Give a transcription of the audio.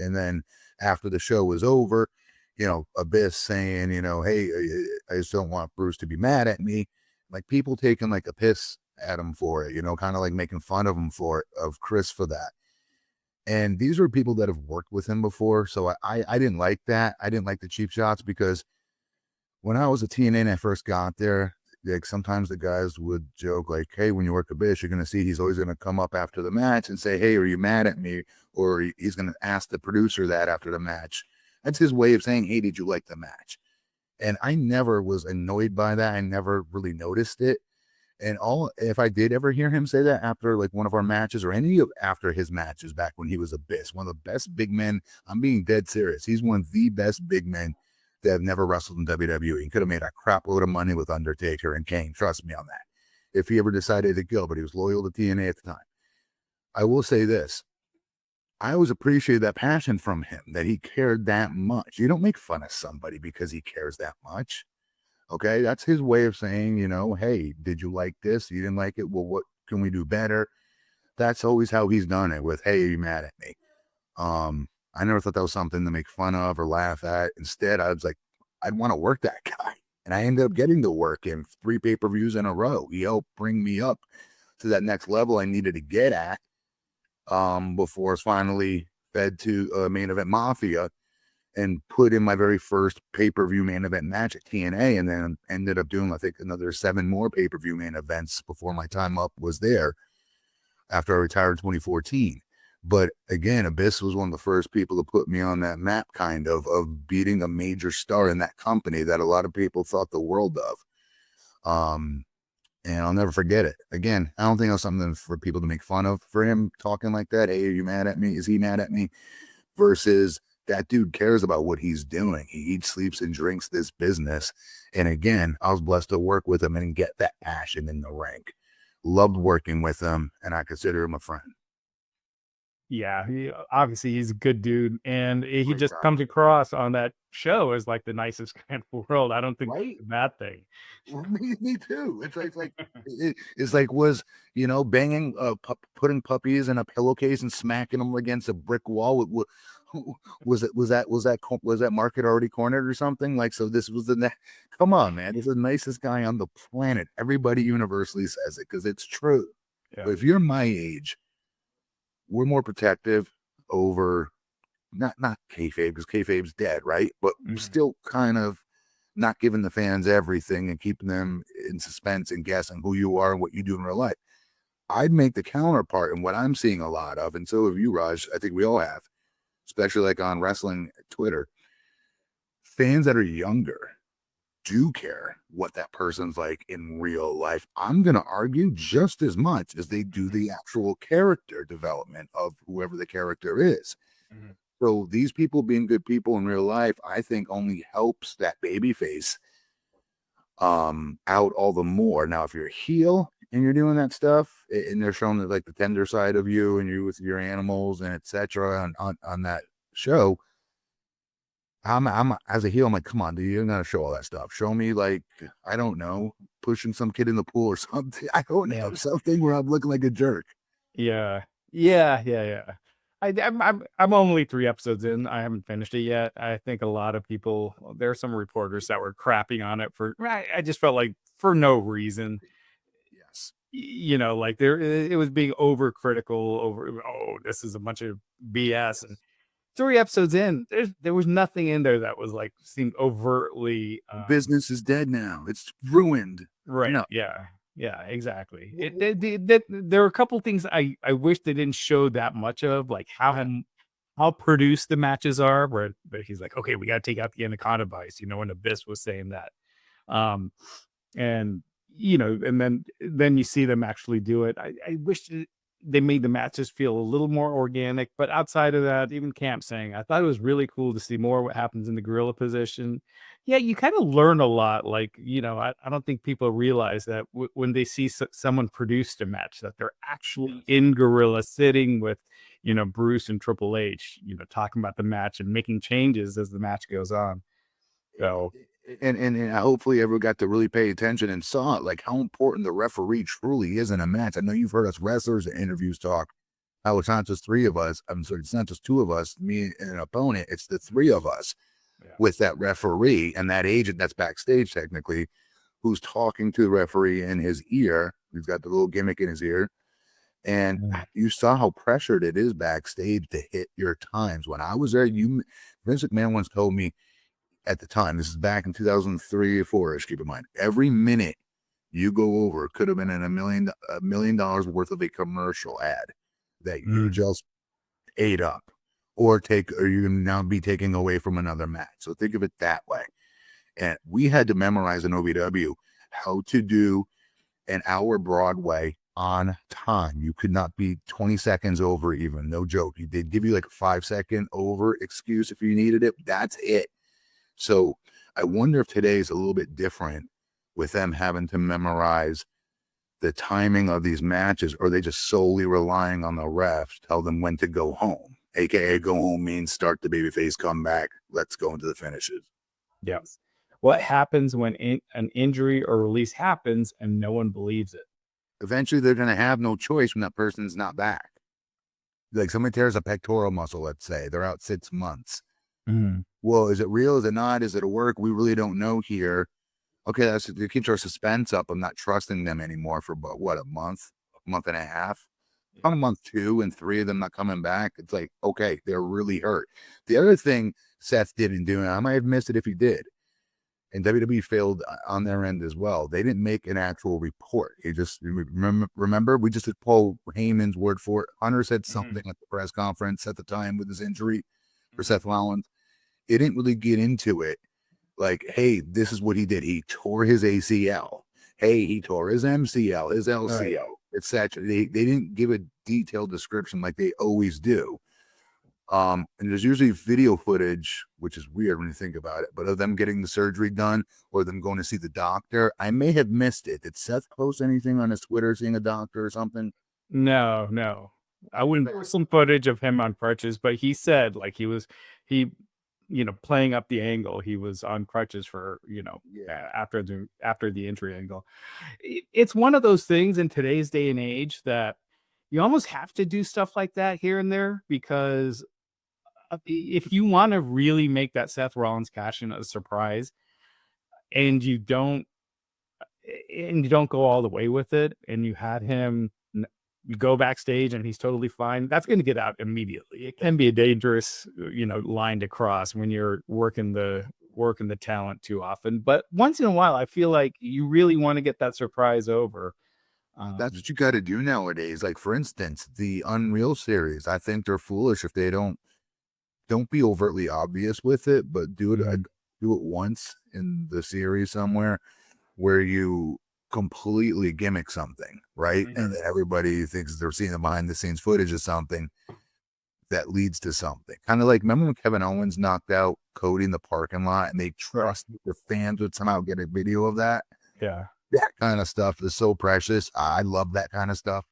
And then after the show was over, Abyss saying, hey, I just don't want Bruce to be mad at me. Like people taking like a piss at him for it, kind of like making fun of him of Chris for that. And these are people that have worked with him before. So I didn't like that. I didn't like the cheap shots because when I was a TNA and I first got there, like sometimes the guys would joke like, hey, when you work Abyss, you're going to see he's always going to come up after the match and say, hey, are you mad at me? Or he's going to ask the producer that after the match. That's his way of saying, hey, did you like the match? And I never was annoyed by that. I never really noticed it. And if I did ever hear him say that after like one of our matches or any of after his matches back when he was Abyss, one of the best big men, I'm being dead serious. He's one of the best big men that have never wrestled in WWE. He could have made a crap load of money with Undertaker and Kane. Trust me on that. If he ever decided to go, but he was loyal to TNA at the time. I will say this. I always appreciated that passion from him, that he cared that much. You don't make fun of somebody because he cares that much. Okay, that's his way of saying, hey, did you like this? You didn't like it? Well, what can we do better? That's always how he's done it with, hey, are you mad at me? I never thought that was something to make fun of or laugh at. Instead, I was like, I'd want to work that guy. And I ended up getting to work in 3 pay-per-views in a row. He helped bring me up to that next level I needed to get at before it's finally fed to Main Event Mafia and put in my very first pay-per-view main event match at TNA, and then ended up doing, I think, another 7 more pay-per-view main events before my time up was there after I retired in 2014. But again, Abyss was one of the first people to put me on that map kind of beating a major star in that company that a lot of people thought the world of. And I'll never forget it. Again, I don't think it was something for people to make fun of for him talking like that. Hey, are you mad at me? Is he mad at me? Versus that dude cares about what he's doing. He eats, sleeps, and drinks this business. And again, I was blessed to work with him and get that passion in the ring. Loved working with him, and I consider him a friend. Yeah, obviously he's a good dude, and he Great just guy. comes across on that show as like the nicest guy in the world. I don't think Right? that's a bad thing. Me too. It's like was banging putting puppies in a pillowcase and smacking them against a brick wall. Was that market already cornered or something? Like, so this was come on, man. He's the nicest guy on the planet. Everybody universally says it because it's true. Yeah. But if you're my age, we're more protective over not kayfabe, because kayfabe's dead, right? But still kind of not giving the fans everything and keeping them in suspense and guessing who you are and what you do in real life. I'd make the counterpart, and what I'm seeing a lot of, and so have you, Raj, I think we all have, especially like on wrestling Twitter, fans that are younger do care what that person's like in real life. I'm going to argue just as much as they do the actual character development of whoever the character is. So these people being good people in real life, I think only helps that baby face out all the more. Now, if you're a heel and you're doing that stuff and they're showing the, like the tender side of you and you with your animals and etc. on that show, I'm as a heel, I'm like, come on, dude, you're gonna show all that stuff. Show me, like, I don't know, pushing some kid in the pool or something. I don't know, something where I'm looking like a jerk. Yeah. Yeah. I'm only 3 episodes in. I haven't finished it yet. I think a lot of people, there are some reporters that were crapping on it for I just felt like for no reason. Yes. Like it was being overcritical over, oh, this is a bunch of BS. And 3 episodes in, there was nothing in there that was like seemed overtly Business is dead now. It's ruined. right. No. Yeah, exactly. There are a couple things I wish they didn't show that much of, like how produced the matches are, where but he's like, okay, we got to take out the Anaconda Vice, when Abyss was saying that. Um, and and then you see them actually do it. I wish they made the matches feel a little more organic, but outside of that, even Camp saying, I thought it was really cool to see more what happens in the gorilla position. Yeah, you kind of learn a lot. Like, I don't think people realize that when they see someone produced a match, that they're actually in gorilla sitting with, Bruce and Triple H, talking about the match and making changes as the match goes on. So And hopefully everyone got to really pay attention and saw it, like how important the referee truly is in a match. I know you've heard us wrestlers and interviews talk how it's not just three of us. I'm sorry, it's not just two of us, me and an opponent. It's the three of us Yeah. with that referee and that agent that's backstage technically, who's talking to the referee in his ear. He's got the little gimmick in his ear. And you saw how pressured it is backstage to hit your times. When I was there, Vince McMahon once told me at the time, this is back in 2003 or 4-ish, keep in mind, every minute you go over could have been in $1 million worth of a commercial ad that you just ate up or you can now be taking away from another match. So think of it that way. And we had to memorize in OVW how to do an hour Broadway on time. You could not be 20 seconds over, even. No joke. They'd give you like a 5-second over excuse if you needed it. That's it. So I wonder if today is a little bit different with them having to memorize the timing of these matches, or are they just solely relying on the refs to tell them when to go home? AKA go home means start the babyface, come back, let's go into the finishes. Yeah. What happens when an injury or release happens and no one believes it? Eventually, they're going to have no choice when that person's not back. Like somebody tears a pectoral muscle, let's say, they're out 6 months. Well, is it real? Is it not? Is it a work? We really don't know here. Okay, it keeps our suspense up. I'm not trusting them anymore for about, what, a month and a half? On month 2 and 3 of them not coming back, it's like, okay, they're really hurt. The other thing Seth didn't do, and I might have missed it if he did, and WWE failed on their end as well. They didn't make an actual report. He just, remember, we just did Paul Heyman's word for it. Hunter said something at the press conference at the time with his injury for Seth Rollins. It didn't really get into it. Like, hey, this is what he did. He tore his ACL. Hey, he tore his MCL, his LCL, etc. They didn't give a detailed description like they always do. And there's usually video footage, which is weird when you think about it, but of them getting the surgery done or them going to see the doctor. I may have missed it. Did Seth post anything on his Twitter seeing a doctor or something? No. I wouldn't post some footage of him on crutches, but he said like he playing up the angle. He was on crutches for, after the injury angle. It's one of those things in today's day and age that you almost have to do stuff like that here and there, because if you want to really make that Seth Rollins cash in a surprise and you don't go all the way with it, and you had him go backstage and he's totally fine, that's going to get out immediately. It can be a dangerous, line to cross when you're working the talent too often. But once in a while, I feel like you really want to get that surprise over. That's what you got to do nowadays. Like, for instance, the Unreal series, I think they're foolish if they don't be overtly obvious with it, but do it once in the series somewhere where you completely gimmick something, right? And everybody thinks they're seeing the behind the scenes footage of something that leads to something. Kind of like, remember when Kevin Owens knocked out Cody in the parking lot and they trusted the fans would somehow get a video of that? Yeah. That kind of stuff is so precious. I love that kind of stuff.